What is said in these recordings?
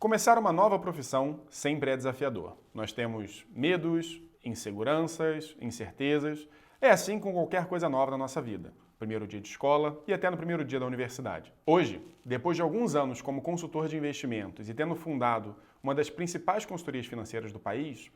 Começar uma nova profissão sempre é desafiador. Nós temos medos, inseguranças, incertezas. É assim com qualquer coisa nova na nossa vida. Primeiro dia de escola e até no primeiro dia da universidade. Hoje, depois de alguns anos como consultor de investimentos e tendo fundado uma das principais consultorias financeiras do país,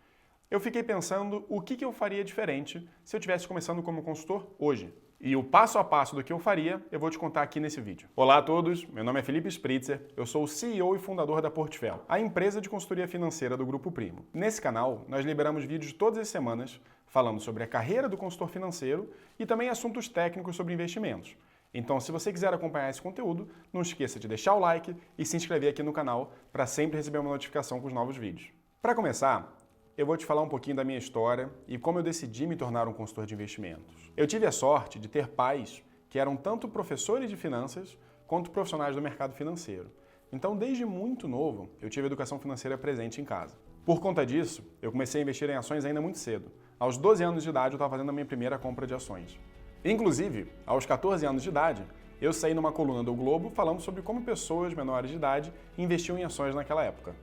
eu fiquei pensando o que eu faria diferente se eu estivesse começando como consultor hoje. E o passo a passo do que eu faria, eu vou te contar aqui nesse vídeo. Olá a todos, meu nome é Felipe Spritzer, eu sou o CEO e fundador da Portfel, a empresa de consultoria financeira do Grupo Primo. Nesse canal, nós liberamos vídeos todas as semanas falando sobre a carreira do consultor financeiro e também assuntos técnicos sobre investimentos. Então, se você quiser acompanhar esse conteúdo, não esqueça de deixar o like e se inscrever aqui no canal para sempre receber uma notificação com os novos vídeos. Para começar, eu vou te falar um pouquinho da minha história e como eu decidi me tornar um consultor de investimentos. Eu tive a sorte de ter pais que eram tanto professores de finanças quanto profissionais do mercado financeiro. Então, desde muito novo, eu tive educação financeira presente em casa. Por conta disso, eu comecei a investir em ações ainda muito cedo. Aos 12 anos de idade, eu estava fazendo a minha primeira compra de ações. Inclusive, aos 14 anos de idade, eu saí numa coluna do Globo falando sobre como pessoas menores de idade investiam em ações naquela época.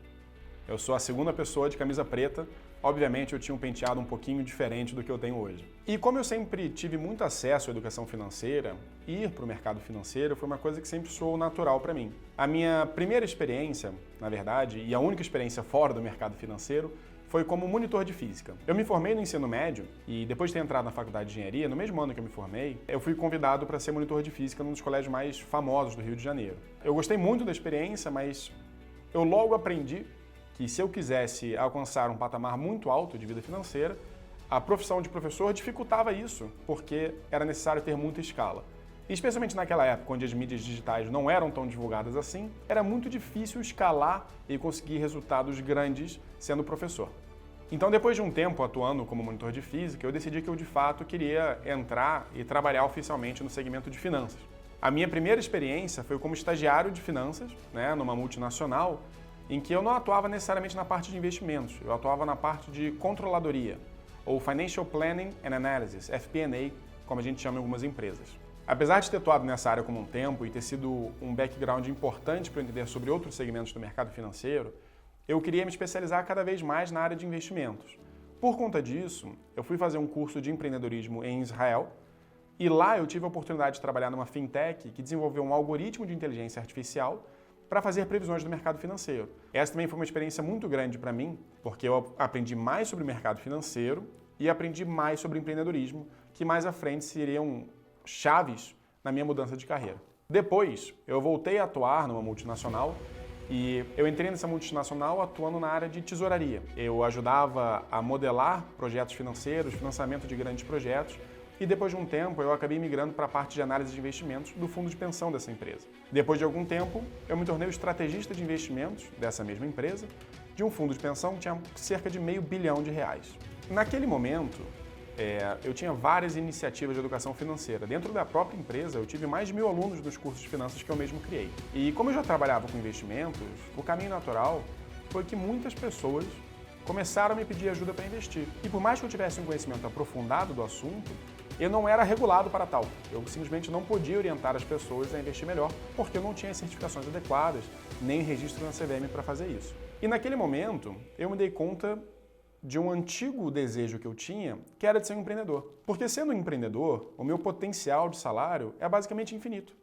Eu sou a segunda pessoa de camisa preta. Obviamente, eu tinha um penteado um pouquinho diferente do que eu tenho hoje. E como eu sempre tive muito acesso à educação financeira, ir para o mercado financeiro foi uma coisa que sempre soou natural para mim. A minha primeira experiência, na verdade, e a única experiência fora do mercado financeiro, foi como monitor de física. Eu me formei no ensino médio e depois de ter entrado na faculdade de engenharia, no mesmo ano que eu me formei, eu fui convidado para ser monitor de física num dos colégios mais famosos do Rio de Janeiro. Eu gostei muito da experiência, mas eu logo aprendi que se eu quisesse alcançar um patamar muito alto de vida financeira, a profissão de professor dificultava isso, porque era necessário ter muita escala. E especialmente naquela época, onde as mídias digitais não eram tão divulgadas assim, era muito difícil escalar e conseguir resultados grandes sendo professor. Então, depois de um tempo atuando como monitor de física, eu decidi que eu de fato queria entrar e trabalhar oficialmente no segmento de finanças. A minha primeira experiência foi como estagiário de finanças, numa multinacional, em que eu não atuava necessariamente na parte de investimentos, eu atuava na parte de controladoria, ou Financial Planning and Analysis, FP&A, como a gente chama em algumas empresas. Apesar de ter atuado nessa área como um tempo e ter sido um background importante para eu entender sobre outros segmentos do mercado financeiro, eu queria me especializar cada vez mais na área de investimentos. Por conta disso, eu fui fazer um curso de empreendedorismo em Israel, e lá eu tive a oportunidade de trabalhar numa fintech que desenvolveu um algoritmo de inteligência artificial para fazer previsões do mercado financeiro. Essa também foi uma experiência muito grande para mim, porque eu aprendi mais sobre o mercado financeiro e aprendi mais sobre empreendedorismo, que mais à frente seriam chaves na minha mudança de carreira. Depois, eu voltei a atuar numa multinacional e eu entrei nessa multinacional atuando na área de tesouraria. Eu ajudava a modelar projetos financeiros, financiamento de grandes projetos, e depois de um tempo eu acabei migrando para a parte de análise de investimentos do fundo de pensão dessa empresa. Depois de algum tempo, eu me tornei o estrategista de investimentos dessa mesma empresa, de um fundo de pensão que tinha cerca de R$500 bilhão. Naquele momento, eu tinha várias iniciativas de educação financeira. Dentro da própria empresa, eu tive mais de 1.000 alunos nos cursos de finanças que eu mesmo criei. E como eu já trabalhava com investimentos, o caminho natural foi que muitas pessoas começaram a me pedir ajuda para investir. E por mais que eu tivesse um conhecimento aprofundado do assunto, eu não era regulado para tal. Eu simplesmente não podia orientar as pessoas a investir melhor, porque eu não tinha certificações adequadas, nem registro na CVM para fazer isso. E naquele momento, eu me dei conta de um antigo desejo que eu tinha, que era de ser um empreendedor. Porque sendo um empreendedor, o meu potencial de salário é basicamente infinito.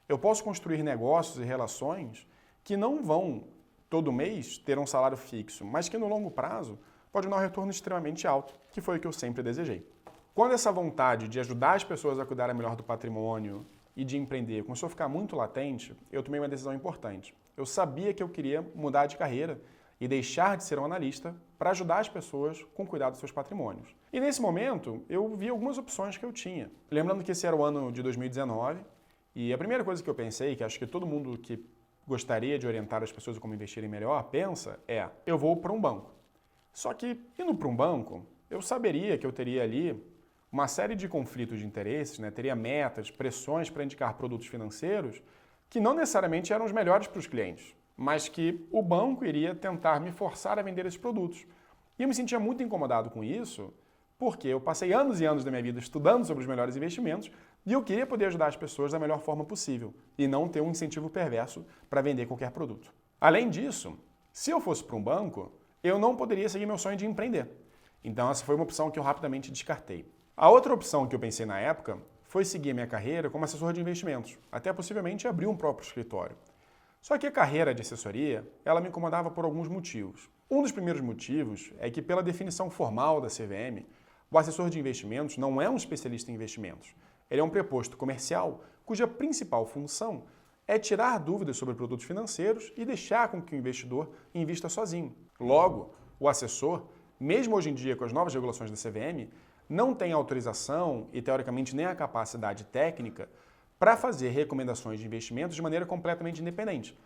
Eu posso construir negócios e relações que não vão, todo mês, ter um salário fixo, mas que no longo prazo pode dar um retorno extremamente alto, que foi o que eu sempre desejei. Quando essa vontade de ajudar as pessoas a cuidarem melhor do patrimônio e de empreender começou a ficar muito latente, eu tomei uma decisão importante. Eu sabia que eu queria mudar de carreira e deixar de ser um analista para ajudar as pessoas com cuidar dos seus patrimônios. E nesse momento, eu vi algumas opções que eu tinha. Lembrando que esse era o ano de 2019, e a primeira coisa que eu pensei, que acho que todo mundo que gostaria de orientar as pessoas a como investirem melhor, pensa, eu vou para um banco. Só que, indo para um banco, eu saberia que eu teria ali uma série de conflitos de interesses, teria metas, pressões para indicar produtos financeiros que não necessariamente eram os melhores para os clientes, mas que o banco iria tentar me forçar a vender esses produtos. E eu me sentia muito incomodado com isso, porque eu passei anos e anos da minha vida estudando sobre os melhores investimentos e eu queria poder ajudar as pessoas da melhor forma possível e não ter um incentivo perverso para vender qualquer produto. Além disso, Se eu fosse para um banco, eu não poderia seguir meu sonho de empreender. Então essa foi uma opção que eu rapidamente descartei. A outra opção que eu pensei na época foi seguir minha carreira como assessor de investimentos, até possivelmente abrir um próprio escritório. Só que a carreira de assessoria, ela me incomodava por alguns motivos. Um dos primeiros motivos é que, pela definição formal da CVM, o assessor de investimentos não é um especialista em investimentos. Ele é um preposto comercial cuja principal função é tirar dúvidas sobre produtos financeiros e deixar com que o investidor invista sozinho. Logo, o assessor, mesmo hoje em dia com as novas regulações da CVM, não tem autorização e, teoricamente, nem a capacidade técnica para fazer recomendações de investimentos de maneira completamente independente.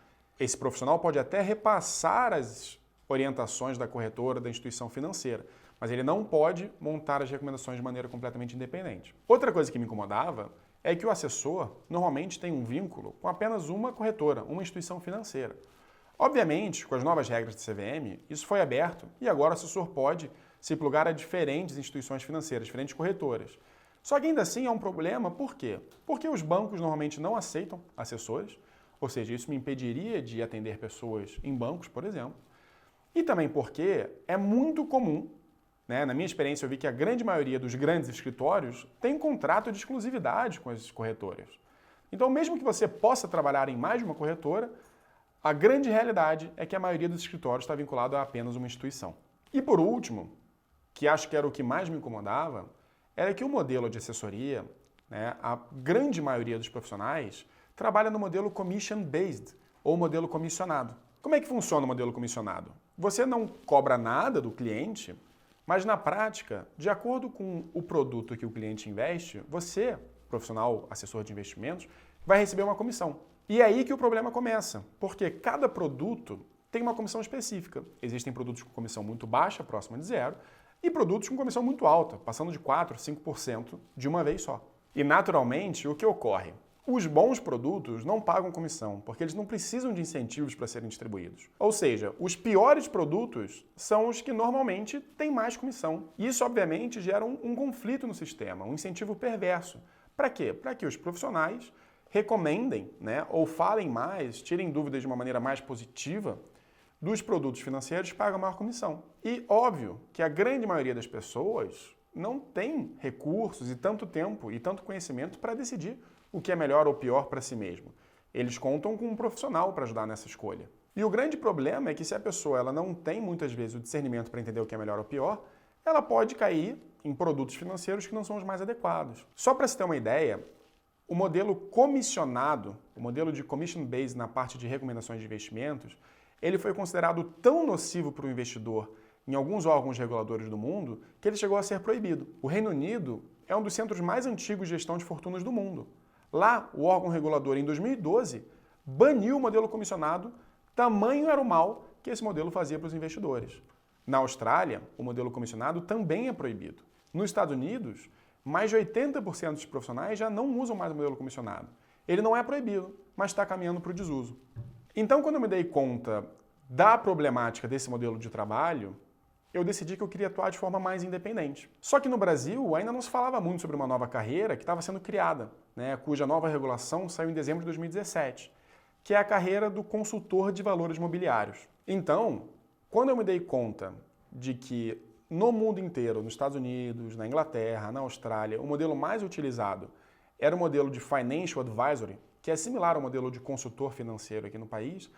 Esse profissional pode até repassar as orientações da corretora, da instituição financeira, mas ele não pode montar as recomendações de maneira completamente independente. Outra coisa que me incomodava é que o assessor normalmente tem um vínculo com apenas uma corretora, uma instituição financeira. Obviamente, com as novas regras da CVM, isso foi aberto e agora o assessor pode se plugar a diferentes instituições financeiras, diferentes corretoras. Só que ainda assim é um problema, por quê? Porque os bancos normalmente não aceitam assessores, ou seja, isso me impediria de atender pessoas em bancos, por exemplo. E também porque é muito comum, né? Na minha experiência eu vi que a grande maioria dos grandes escritórios tem um contrato de exclusividade com as corretoras. Então, mesmo que você possa trabalhar em mais de uma corretora, a grande realidade é que a maioria dos escritórios está vinculado a apenas uma instituição. E por último, que acho que era o que mais me incomodava, era que o modelo de assessoria, né, a grande maioria dos profissionais trabalha no modelo commission-based, ou modelo comissionado. Como é que funciona o modelo comissionado? Você não cobra nada do cliente, mas na prática, de acordo com o produto que o cliente investe, você, profissional assessor de investimentos, vai receber uma comissão. E é aí que o problema começa, porque cada produto tem uma comissão específica. Existem produtos com comissão muito baixa, próxima de zero, e produtos com comissão muito alta, passando de 4% a 5% de uma vez só. E naturalmente, o que ocorre? Os bons produtos não pagam comissão, porque eles não precisam de incentivos para serem distribuídos. Ou seja, os piores produtos são os que normalmente têm mais comissão. Isso, obviamente, gera um conflito no sistema, um incentivo perverso. Para quê? Para que os profissionais recomendem, né, ou falem mais, tirem dúvidas de uma maneira mais positiva dos produtos financeiros que pagam maior comissão. E óbvio que a grande maioria das pessoas não tem recursos e tanto tempo e tanto conhecimento para decidir o que é melhor ou pior para si mesmo. Eles contam com um profissional para ajudar nessa escolha. E o grande problema é que se a pessoa ela não tem muitas vezes o discernimento para entender o que é melhor ou pior, ela pode cair em produtos financeiros que não são os mais adequados. Só para se ter uma ideia, o modelo comissionado, o modelo de commission-based na parte de recomendações de investimentos, ele foi considerado tão nocivo para o investidor em alguns órgãos reguladores do mundo que ele chegou a ser proibido. O Reino Unido é um dos centros mais antigos de gestão de fortunas do mundo. Lá, o órgão regulador, em 2012, baniu o modelo comissionado, tamanho era o mal que esse modelo fazia para os investidores. Na Austrália, o modelo comissionado também é proibido. Nos Estados Unidos, mais de 80% dos profissionais já não usam mais o modelo comissionado. Ele não é proibido, mas está caminhando para o desuso. Então, quando eu me dei conta da problemática desse modelo de trabalho, eu decidi que eu queria atuar de forma mais independente. Só que no Brasil ainda não se falava muito sobre uma nova carreira que estava sendo criada, né, cuja nova regulação saiu em dezembro de 2017, que é a carreira do consultor de valores mobiliários. Então, quando eu me dei conta de que no mundo inteiro, nos Estados Unidos, na Inglaterra, na Austrália, o modelo mais utilizado era o modelo de Financial Advisory, que é similar ao modelo de consultor financeiro aqui no país,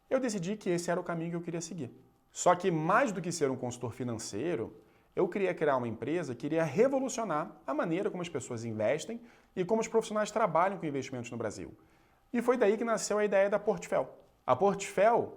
eu decidi que esse era o caminho que eu queria seguir. Só que mais do que ser um consultor financeiro, eu queria criar uma empresa que iria revolucionar a maneira como as pessoas investem e como os profissionais trabalham com investimentos no Brasil. E foi daí que nasceu a ideia da Portfel. A Portfel,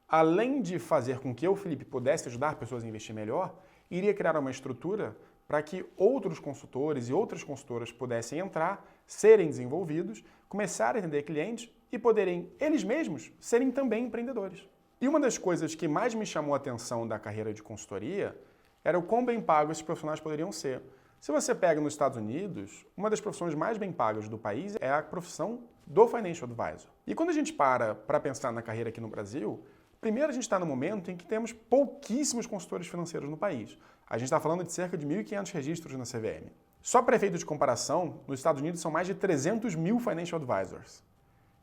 além de fazer com que eu, Felipe, pudesse ajudar pessoas a investir melhor, iria criar uma estrutura para que outros consultores e outras consultoras pudessem entrar, serem desenvolvidos, começarem a atender clientes e poderem, eles mesmos, serem também empreendedores. E uma das coisas que mais me chamou a atenção da carreira de consultoria era o quão bem pagos esses profissionais poderiam ser. Se você pega nos Estados Unidos, uma das profissões mais bem pagas do país é a profissão do Financial Advisor. E quando a gente para pensar na carreira aqui no Brasil, primeiro a gente está no momento em que temos pouquíssimos consultores financeiros no país. A gente está falando de cerca de 1.500 registros na CVM. Só para efeito de comparação, nos Estados Unidos são mais de 300 mil Financial Advisors.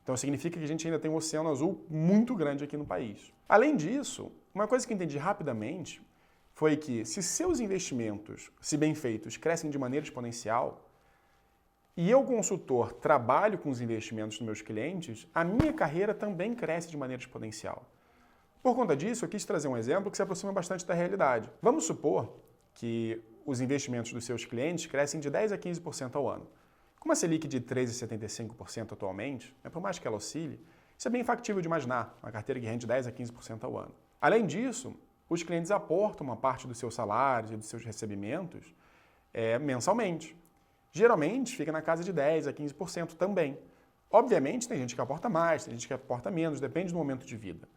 Então significa que a gente ainda tem um oceano azul muito grande aqui no país. Além disso, uma coisa que eu entendi rapidamente foi que se seus investimentos, se bem feitos, crescem de maneira exponencial, e eu, consultor, trabalho com os investimentos dos meus clientes, a minha carreira também cresce de maneira exponencial. Por conta disso, eu quis trazer um exemplo que se aproxima bastante da realidade. Vamos supor que os investimentos dos seus clientes crescem de 10% a 15% ao ano. Com uma Selic de 13,75% atualmente, por mais que ela oscile, isso é bem factível de imaginar, uma carteira que rende 10% a 15% ao ano. Além disso, os clientes aportam uma parte dos seus salários e dos seus recebimentos mensalmente. Geralmente fica na casa de 10% a 15% também. Obviamente tem gente que aporta mais, tem gente que aporta menos, depende do momento de vida.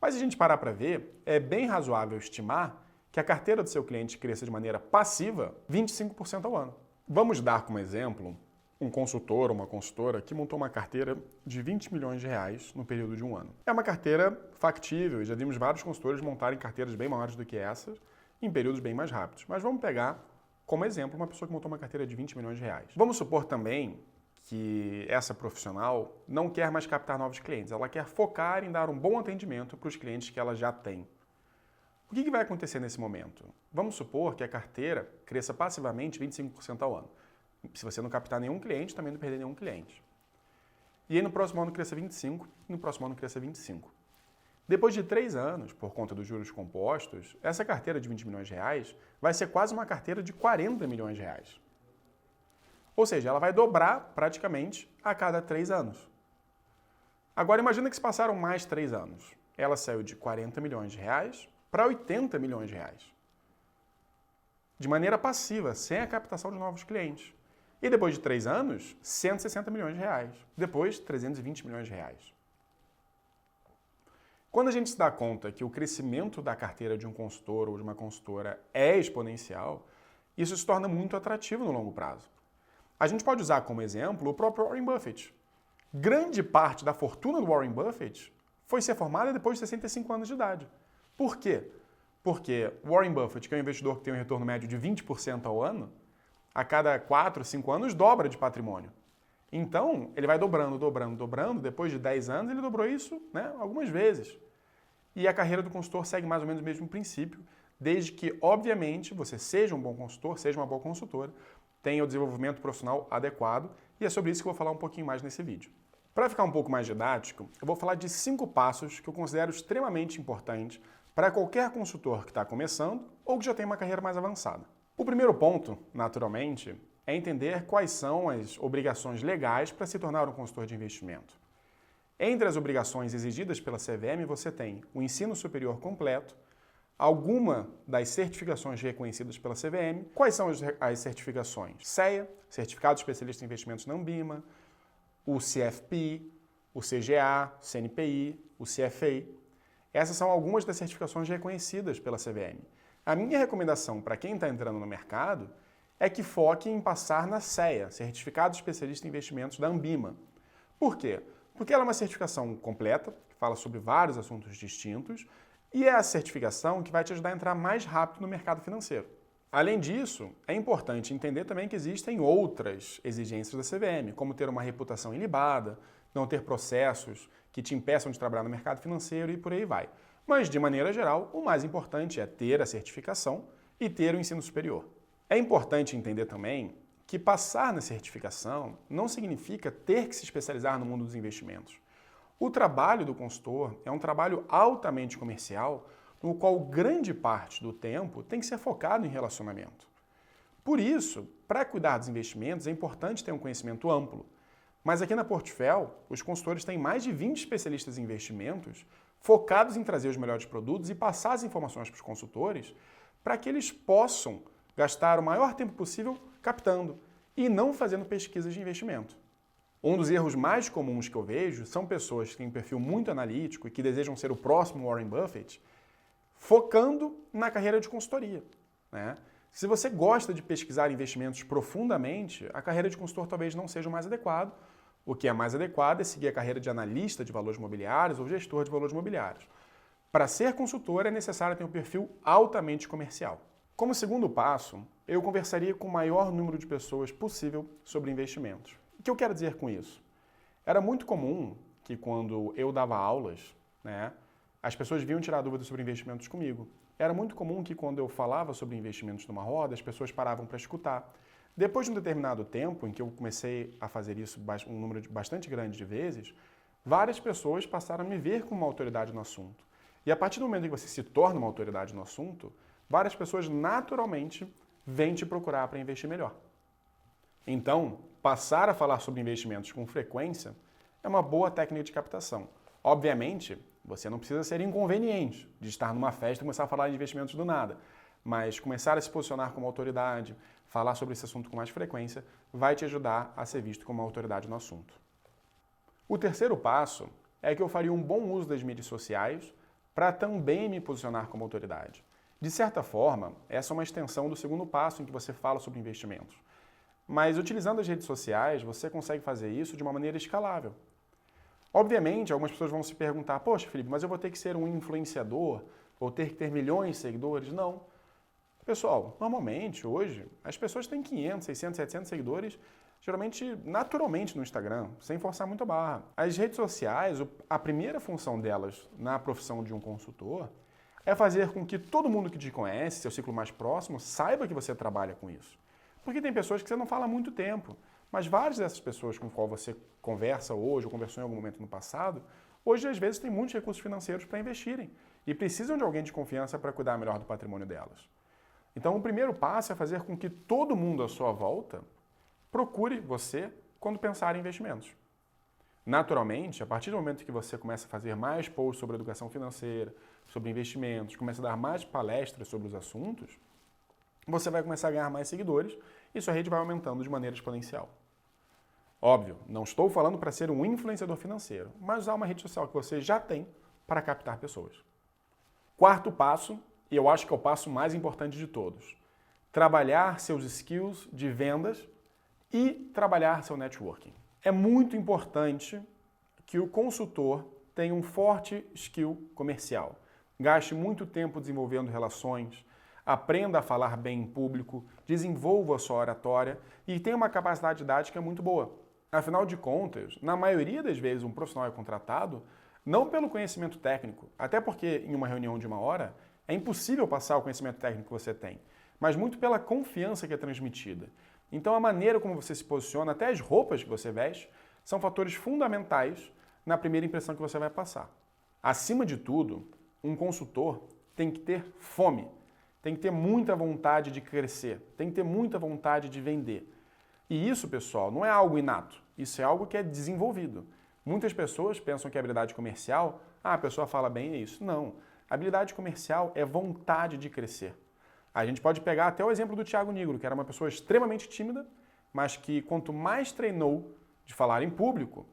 Mas se a gente parar para ver, é bem razoável estimar que a carteira do seu cliente cresça de maneira passiva 25% ao ano. Vamos dar como exemplo um consultor ou uma consultora que montou uma carteira de 20 milhões de reais no período de um ano. É uma carteira factível e já vimos vários consultores montarem carteiras bem maiores do que essas em períodos bem mais rápidos. Mas vamos pegar como exemplo uma pessoa que montou uma carteira de 20 milhões de reais. Vamos supor também que essa profissional não quer mais captar novos clientes, ela quer focar em dar um bom atendimento para os clientes que ela já tem. O que vai acontecer nesse momento? Vamos supor que a carteira cresça passivamente 25% ao ano. Se você não captar nenhum cliente, também não perder nenhum cliente. E aí no próximo ano cresça 25%, e no próximo ano cresça 25%. Depois de 3 anos, por conta dos juros compostos, essa carteira de 20 milhões de reais vai ser quase uma carteira de 40 milhões de reais. Ou seja, ela vai dobrar praticamente a cada 3 anos. Agora imagina que se passaram mais 3 anos. Ela saiu de 40 milhões de reais para 80 milhões de reais. De maneira passiva, sem a captação de novos clientes. E depois de 3 anos, 160 milhões de reais. Depois, 320 milhões de reais. Quando a gente se dá conta que o crescimento da carteira de um consultor ou de uma consultora é exponencial, isso se torna muito atrativo no longo prazo. A gente pode usar como exemplo o próprio Warren Buffett. Grande parte da fortuna do Warren Buffett foi ser formada depois de 65 anos de idade. Por quê? Porque Warren Buffett, que é um investidor que tem um retorno médio de 20% ao ano, a cada 4, 5 anos dobra de patrimônio. Então, ele vai dobrando, depois de 10 anos ele dobrou isso algumas vezes. E a carreira do consultor segue mais ou menos o mesmo princípio, desde que, obviamente, você seja um bom consultor, seja uma boa consultora, tenha o desenvolvimento profissional adequado, e é sobre isso que eu vou falar um pouquinho mais nesse vídeo. Para ficar um pouco mais didático, eu vou falar de 5 passos que eu considero extremamente importantes para qualquer consultor que está começando ou que já tem uma carreira mais avançada. O primeiro ponto, naturalmente, é entender quais são as obrigações legais para se tornar um consultor de investimento. Entre as obrigações exigidas pela CVM, você tem o ensino superior completo, alguma das certificações reconhecidas pela CVM. Quais são as certificações? CEA, Certificado de Especialista em Investimentos na Anbima, o CFP, o CGA, o CNPI, o CFA. Essas são algumas das certificações reconhecidas pela CVM. A minha recomendação para quem está entrando no mercado é que foque em passar na CEA, Certificado de Especialista em Investimentos da Anbima. Por quê? Porque ela é uma certificação completa, que fala sobre vários assuntos distintos, e é a certificação que vai te ajudar a entrar mais rápido no mercado financeiro. Além disso, é importante entender também que existem outras exigências da CVM, como ter uma reputação ilibada, não ter processos que te impeçam de trabalhar no mercado financeiro e por aí vai. Mas, de maneira geral, o mais importante é ter a certificação e ter o ensino superior. É importante entender também que passar na certificação não significa ter que se especializar no mundo dos investimentos. O trabalho do consultor é um trabalho altamente comercial, no qual grande parte do tempo tem que ser focado em relacionamento. Por isso, para cuidar dos investimentos é importante ter um conhecimento amplo. Mas aqui na Portfel, os consultores têm mais de 20 especialistas em investimentos focados em trazer os melhores produtos e passar as informações para os consultores para que eles possam gastar o maior tempo possível captando e não fazendo pesquisas de investimento. Um dos erros mais comuns que eu vejo são pessoas que têm um perfil muito analítico e que desejam ser o próximo Warren Buffett, focando na carreira de consultoria. Se você gosta de pesquisar investimentos profundamente, a carreira de consultor talvez não seja o mais adequado. O que é mais adequado é seguir a carreira de analista de valores mobiliários ou gestor de valores mobiliários. Para ser consultor é necessário ter um perfil altamente comercial. Como segundo passo, eu conversaria com o maior número de pessoas possível sobre investimentos. O que eu quero dizer com isso? Era muito comum que quando eu dava aulas, né, as pessoas vinham tirar dúvidas sobre investimentos comigo. Era muito comum que quando eu falava sobre investimentos numa roda, as pessoas paravam para escutar. Depois de um determinado tempo, em que eu comecei a fazer isso um número bastante grande de vezes, várias pessoas passaram a me ver como uma autoridade no assunto. E a partir do momento em que você se torna uma autoridade no assunto, várias pessoas naturalmente vêm te procurar para investir melhor. Então, passar a falar sobre investimentos com frequência é uma boa técnica de captação. Obviamente, você não precisa ser inconveniente de estar numa festa e começar a falar de investimentos do nada, mas começar a se posicionar como autoridade, falar sobre esse assunto com mais frequência, vai te ajudar a ser visto como uma autoridade no assunto. O terceiro passo é que eu faria um bom uso das mídias sociais para também me posicionar como autoridade. De certa forma, essa é uma extensão do segundo passo em que você fala sobre investimentos. Mas utilizando as redes sociais, você consegue fazer isso de uma maneira escalável. Obviamente, algumas pessoas vão se perguntar, poxa, Felipe, mas eu vou ter que ser um influenciador? Vou ter que ter milhões de seguidores? Não. Pessoal, normalmente, hoje, as pessoas têm 500, 600, 700 seguidores, geralmente, naturalmente no Instagram, sem forçar muito a barra. As redes sociais, a primeira função delas na profissão de um consultor é fazer com que todo mundo que te conhece, seu ciclo mais próximo, saiba que você trabalha com isso. Porque tem pessoas que você não fala há muito tempo, mas várias dessas pessoas com qual você conversa hoje ou conversou em algum momento no passado, hoje às vezes têm muitos recursos financeiros para investirem e precisam de alguém de confiança para cuidar melhor do patrimônio delas. Então o primeiro passo é fazer com que todo mundo à sua volta procure você quando pensar em investimentos. Naturalmente, a partir do momento que você começa a fazer mais posts sobre educação financeira, sobre investimentos, começa a dar mais palestras sobre os assuntos, você vai começar a ganhar mais seguidores e sua rede vai aumentando de maneira exponencial. Óbvio, não estou falando para ser um influenciador financeiro, mas usar uma rede social que você já tem para captar pessoas. Quarto passo, e eu acho que é o passo mais importante de todos, trabalhar seus skills de vendas e trabalhar seu networking. É muito importante que o consultor tenha um forte skill comercial. Gaste muito tempo desenvolvendo relações, aprenda a falar bem em público, desenvolva a sua oratória e tenha uma capacidade didática muito boa. Afinal de contas, na maioria das vezes um profissional é contratado não pelo conhecimento técnico, até porque em uma reunião de 1 hora é impossível passar o conhecimento técnico que você tem, mas muito pela confiança que é transmitida. Então a maneira como você se posiciona, até as roupas que você veste, são fatores fundamentais na primeira impressão que você vai passar. Acima de tudo, um consultor tem que ter fome, tem que ter muita vontade de crescer, tem que ter muita vontade de vender. E isso, pessoal, não é algo inato, isso é algo que é desenvolvido. Muitas pessoas pensam que a habilidade comercial, a pessoa fala bem, é isso. Não, a habilidade comercial é vontade de crescer. A gente pode pegar até o exemplo do Thiago Nigro, que era uma pessoa extremamente tímida, mas que quanto mais treinou de falar em público,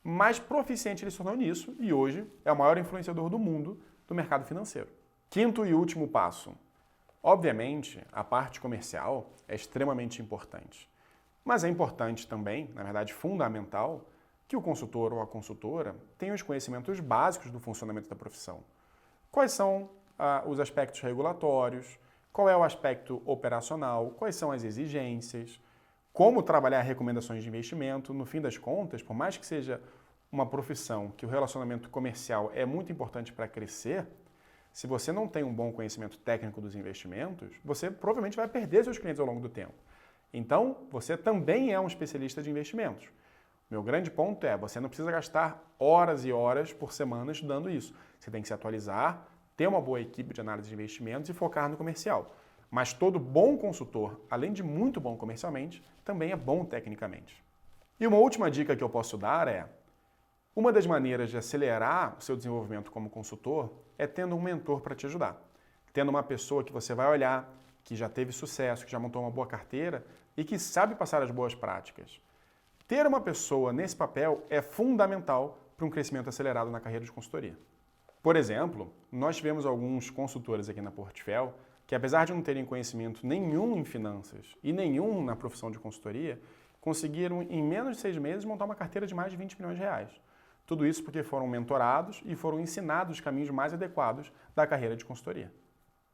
mais proficiente ele se tornou nisso e hoje é o maior influenciador do mundo do mercado financeiro. Quinto e último passo. Obviamente, a parte comercial é extremamente importante, mas é importante também, na verdade fundamental, que o consultor ou a consultora tenha os conhecimentos básicos do funcionamento da profissão. Quais são os aspectos regulatórios, qual é o aspecto operacional, quais são as exigências, como trabalhar recomendações de investimento. No fim das contas, por mais que seja uma profissão que o relacionamento comercial é muito importante para crescer, se você não tem um bom conhecimento técnico dos investimentos, você provavelmente vai perder seus clientes ao longo do tempo. Então, você também é um especialista de investimentos. Meu grande ponto é, você não precisa gastar horas e horas por semana estudando isso. Você tem que se atualizar, ter uma boa equipe de análise de investimentos e focar no comercial. Mas todo bom consultor, além de muito bom comercialmente, também é bom tecnicamente. E uma última dica que eu posso dar é, uma das maneiras de acelerar o seu desenvolvimento como consultor é tendo um mentor para te ajudar. Tendo uma pessoa que você vai olhar, que já teve sucesso, que já montou uma boa carteira e que sabe passar as boas práticas. Ter uma pessoa nesse papel é fundamental para um crescimento acelerado na carreira de consultoria. Por exemplo, nós tivemos alguns consultores aqui na Portfel que, apesar de não terem conhecimento nenhum em finanças e nenhum na profissão de consultoria, conseguiram, em menos de 6 meses, montar uma carteira de mais de 20 milhões de reais. Tudo isso porque foram mentorados e foram ensinados os caminhos mais adequados da carreira de consultoria.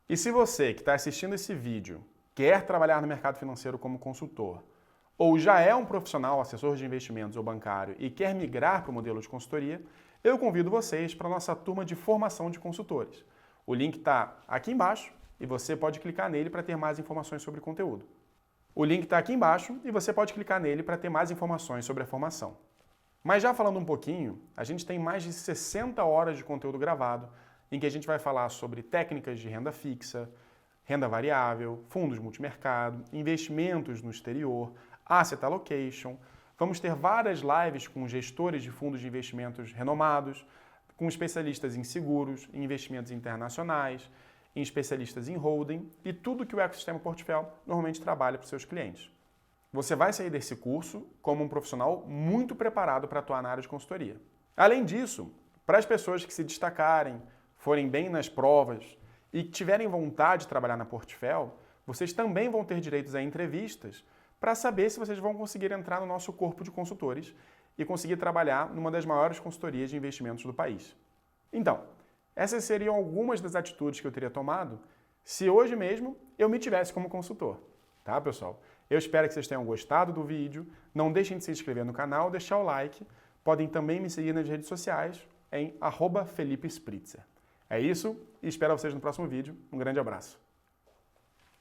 E se você que está assistindo esse vídeo quer trabalhar no mercado financeiro como consultor, ou já é um profissional, assessor de investimentos ou bancário e quer migrar para o modelo de consultoria, eu convido vocês para a nossa turma de formação de consultores. O link está aqui embaixo e você pode clicar nele para ter mais informações sobre o conteúdo. O link está aqui embaixo e você pode clicar nele para ter mais informações sobre a formação. Mas já falando um pouquinho, a gente tem mais de 60 horas de conteúdo gravado em que a gente vai falar sobre técnicas de renda fixa, renda variável, fundos multimercado, investimentos no exterior, asset allocation. Vamos ter várias lives com gestores de fundos de investimentos renomados, com especialistas em seguros, em investimentos internacionais, em especialistas em holding e tudo que o ecossistema Portfel normalmente trabalha para os seus clientes. Você vai sair desse curso como um profissional muito preparado para atuar na área de consultoria. Além disso, para as pessoas que se destacarem, forem bem nas provas e tiverem vontade de trabalhar na Portfel, vocês também vão ter direitos a entrevistas para saber se vocês vão conseguir entrar no nosso corpo de consultores e conseguir trabalhar numa das maiores consultorias de investimentos do país. Então, essas seriam algumas das atitudes que eu teria tomado se hoje mesmo eu me tivesse como consultor. Tá, pessoal? Eu espero que vocês tenham gostado do vídeo. Não deixem de se inscrever no canal, deixar o like. Podem também me seguir nas redes sociais em @FelipeSpritzer. É isso e espero vocês no próximo vídeo. Um grande abraço.